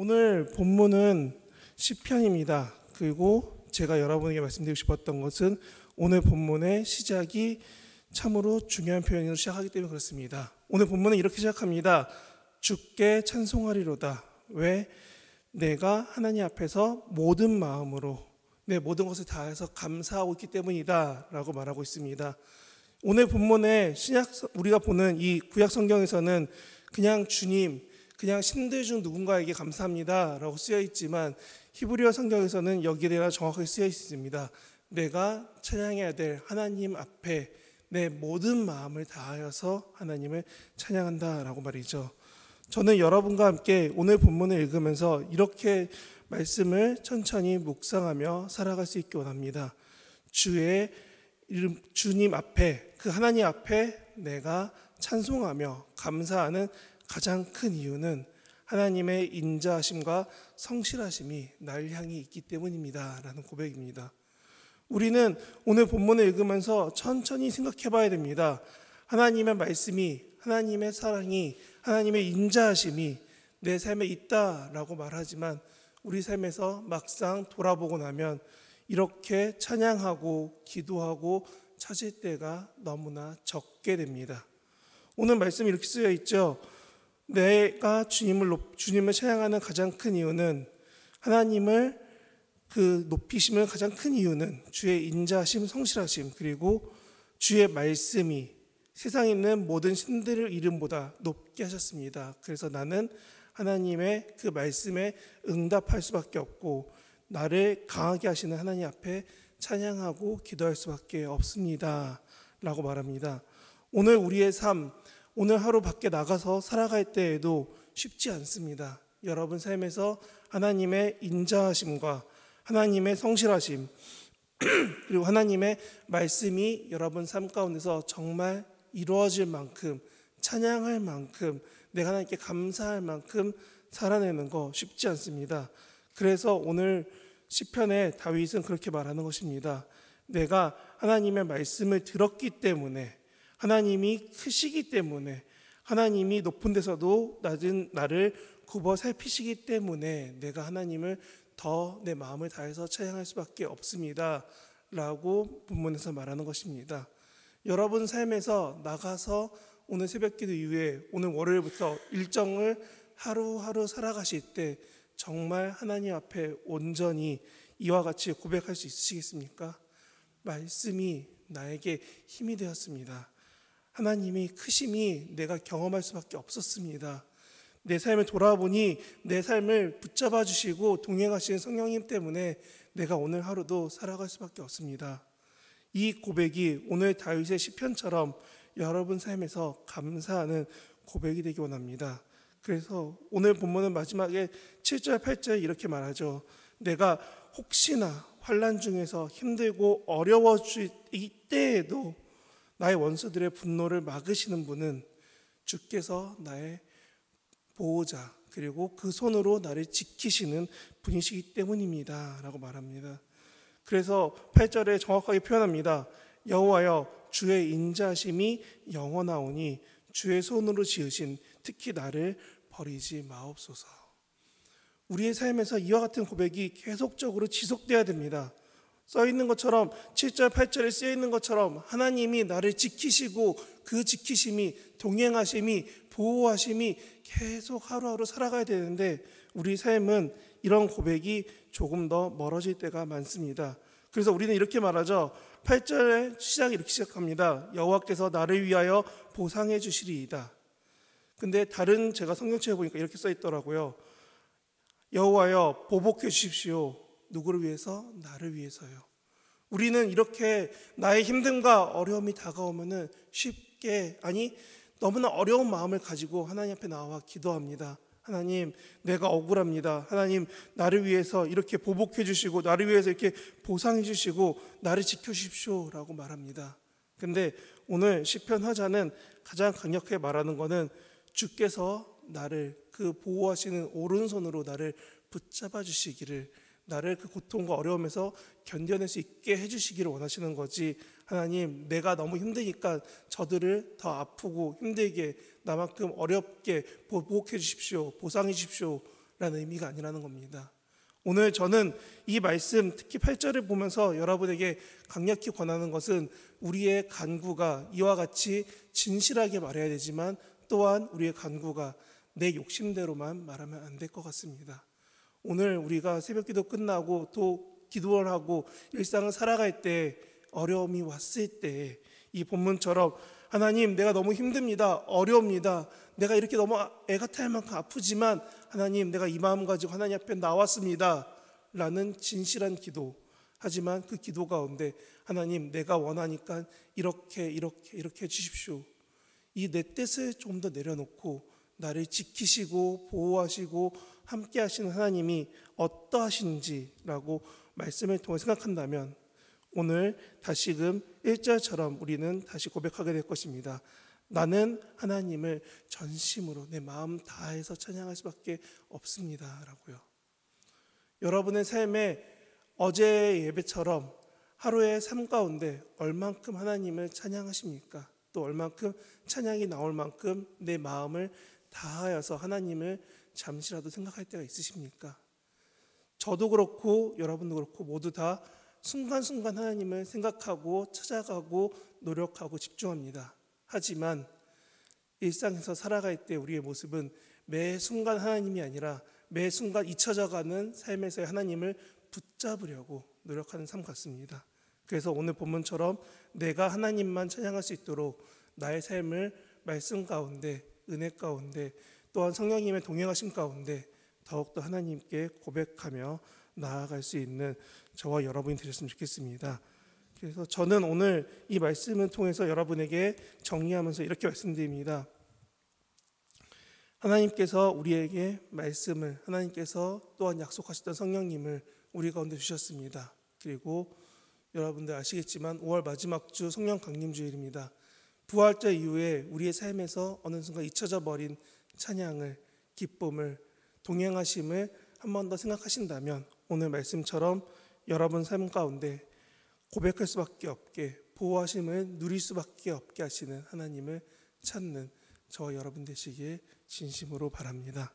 오늘 본문은 시편입니다. 그리고 제가 여러분에게 말씀드리고 싶었던 것은 오늘 본문의 시작이 참으로 중요한 표현으로 시작하기 때문에 그렇습니다. 오늘 본문은 이렇게 시작합니다. 주께 찬송하리로다. 왜? 내가 하나님 앞에서 모든 마음으로 내 모든 것을 다해서 감사하고 있기 때문이다 라고 말하고 있습니다. 오늘 본문의 우리가 보는 이 구약 성경에서는 그냥 주님, 그냥 신들 중 누군가에게 감사합니다 라고 쓰여 있지만 히브리어 성경에서는 여기에 대해 정확하게 쓰여 있습니다. 내가 찬양해야 될 하나님 앞에 내 모든 마음을 다하여서 하나님을 찬양한다 라고 말이죠. 저는 여러분과 함께 오늘 본문을 읽으면서 이렇게 말씀을 천천히 묵상하며 살아갈 수 있기 원합니다. 주의 이름, 주님 앞에, 그 하나님 앞에 내가 찬송하며 감사하는 가장 큰 이유는 하나님의 인자하심과 성실하심이 날 향해 있기 때문입니다 라는 고백입니다. 우리는 오늘 본문을 읽으면서 천천히 생각해 봐야 됩니다. 하나님의 말씀이, 하나님의 사랑이, 하나님의 인자하심이 내 삶에 있다라고 말하지만 우리 삶에서 막상 돌아보고 나면 이렇게 찬양하고 기도하고 찾을 때가 너무나 적게 됩니다. 오늘 말씀이 이렇게 쓰여 있죠. 내가 주님을 찬양하는 가장 큰 이유는 하나님을 높이심을 가장 큰 이유는 주의 인자하심, 성실하심, 그리고 주의 말씀이 세상에 있는 모든 신들의 이름보다 높게 하셨습니다. 그래서 나는 하나님의 그 말씀에 응답할 수밖에 없고 나를 강하게 하시는 하나님 앞에 찬양하고 기도할 수밖에 없습니다 라고 말합니다. 오늘 우리의 삶, 오늘 하루 밖에 나가서 살아갈 때에도 쉽지 않습니다. 여러분 삶에서 하나님의 인자하심과 하나님의 성실하심 그리고 하나님의 말씀이 여러분 삶 가운데서 정말 이루어질 만큼 찬양할 만큼 내가 하나님께 감사할 만큼 살아내는 거 쉽지 않습니다. 그래서 오늘 시편에 다윗은 그렇게 말하는 것입니다. 내가 하나님의 말씀을 들었기 때문에 하나님이 크시기 때문에 하나님이 높은 데서도 낮은 나를 굽어 살피시기 때문에 내가 하나님을 더 내 마음을 다해서 찬양할 수밖에 없습니다 라고 본문에서 말하는 것입니다. 여러분 삶에서 나가서 오늘 새벽기도 이후에 오늘 월요일부터 일정을 하루하루 살아가실 때 정말 하나님 앞에 온전히 이와 같이 고백할 수 있으시겠습니까? 말씀이 나에게 힘이 되었습니다. 하나님이 크심이 내가 경험할 수밖에 없었습니다. 내 삶을 돌아보니 내 삶을 붙잡아 주시고 동행하시는 성령님 때문에 내가 오늘 하루도 살아갈 수밖에 없습니다. 이 고백이 오늘 다윗의 시편처럼 여러분 삶에서 감사하는 고백이 되기 원합니다. 그래서 오늘 본문은 마지막에 7절 8절에 이렇게 말하죠. 내가 혹시나 환난 중에서 힘들고 어려워질 이때에도 나의 원수들의 분노를 막으시는 분은 주께서 나의 보호자 그리고 그 손으로 나를 지키시는 분이시기 때문입니다 라고 말합니다. 그래서 8절에 정확하게 표현합니다. 여호와여 주의 인자심이 영원하오니 주의 손으로 지으신 특히 나를 버리지 마옵소서. 우리의 삶에서 이와 같은 고백이 계속적으로 지속돼야 됩니다. 써있는 것처럼 7절 8절에 쓰여있는 것처럼 하나님이 나를 지키시고 그 지키심이 동행하심이 보호하심이 계속 하루하루 살아가야 되는데 우리 삶은 이런 고백이 조금 더 멀어질 때가 많습니다. 그래서 우리는 이렇게 말하죠. 8절의 시작이 이렇게 시작합니다. 여호와께서 나를 위하여 보상해 주시리이다. 근데 다른 제가 성경책에 보니까 이렇게 써 있더라고요. 여호와여 보복해 주십시오. 누구를 위해서? 나를 위해서요. 우리는 이렇게 나의 힘듦과 어려움이 다가오면은 쉽게 너무나 어려운 마음을 가지고 하나님 앞에 나와 기도합니다. 하나님, 내가 억울합니다. 하나님, 나를 위해서 이렇게 보복해 주시고 나를 위해서 이렇게 보상해 주시고 나를 지켜 주십시오 라고 말합니다. 근데 오늘 시편 화자는 가장 강력하게 말하는 것은 주께서 나를 그 보호하시는 오른손으로 나를 붙잡아 주시기를, 나를 그 고통과 어려움에서 견뎌낼 수 있게 해주시기를 원하시는 거지. 하나님, 내가 너무 힘드니까 저들을 더 아프고 힘들게 나만큼 어렵게 보복해 주십시오, 보상해 주십시오 라는 의미가 아니라는 겁니다. 오늘 저는 이 말씀, 특히 8절을 보면서 여러분에게 강력히 권하는 것은 우리의 간구가 이와 같이 진실하게 말해야 되지만 또한 우리의 간구가 내 욕심대로만 말하면 안 될 것 같습니다. 오늘 우리가 새벽기도 끝나고 또 기도를 하고 일상을 살아갈 때 어려움이 왔을 때 이 본문처럼 하나님 내가 너무 힘듭니다. 어려웁니다. 내가 이렇게 너무 애가 탈 만큼 아프지만 하나님 내가 이 마음 가지고 하나님 앞에 나왔습니다. 라는 진실한 기도. 하지만 그 기도 가운데 하나님 내가 원하니까 이렇게 해주십시오. 이 내 뜻을 좀 더 내려놓고 나를 지키시고 보호하시고 함께 하시는 하나님이 어떠하신지라고 말씀을 통해 생각한다면 오늘 다시금 1절처럼 우리는 다시 고백하게 될 것입니다. 나는 하나님을 전심으로 내 마음 다해서 찬양할 수밖에 없습니다 라고요. 여러분의 삶에 어제의 예배처럼 하루의 삶 가운데 얼만큼 하나님을 찬양하십니까? 또 얼만큼 찬양이 나올 만큼 내 마음을 다하여서 하나님을 잠시라도 생각할 때가 있으십니까? 저도 그렇고 여러분도 그렇고 모두 다 순간순간 하나님을 생각하고 찾아가고 노력하고 집중합니다. 하지만 일상에서 살아갈 때 우리의 모습은 매 순간 하나님이 아니라 매 순간 잊혀져가는 삶에서의 하나님을 붙잡으려고 노력하는 삶 같습니다. 그래서 오늘 본문처럼 내가 하나님만 찬양할 수 있도록 나의 삶을 말씀 가운데 은혜 가운데 또한 성령님의 동행하심 가운데 더욱더 하나님께 고백하며 나아갈 수 있는 저와 여러분이 되셨으면 좋겠습니다. 그래서 저는 오늘 이 말씀을 통해서 여러분에게 정리하면서 이렇게 말씀드립니다. 하나님께서 우리에게 말씀을, 하나님께서 또한 약속하셨던 성령님을 우리 가운데 주셨습니다. 그리고 여러분들 아시겠지만 5월 마지막 주 성령 강림 주일입니다. 부활절 이후에 우리의 삶에서 어느 순간 잊혀져 버린 찬양을, 기쁨을, 동행하심을 한 번 더 생각하신다면 오늘 말씀처럼 여러분 삶 가운데 고백할 수밖에 없게, 보호하심을 누릴 수밖에 없게 하시는 하나님을 찾는 저와 여러분 되시길 진심으로 바랍니다.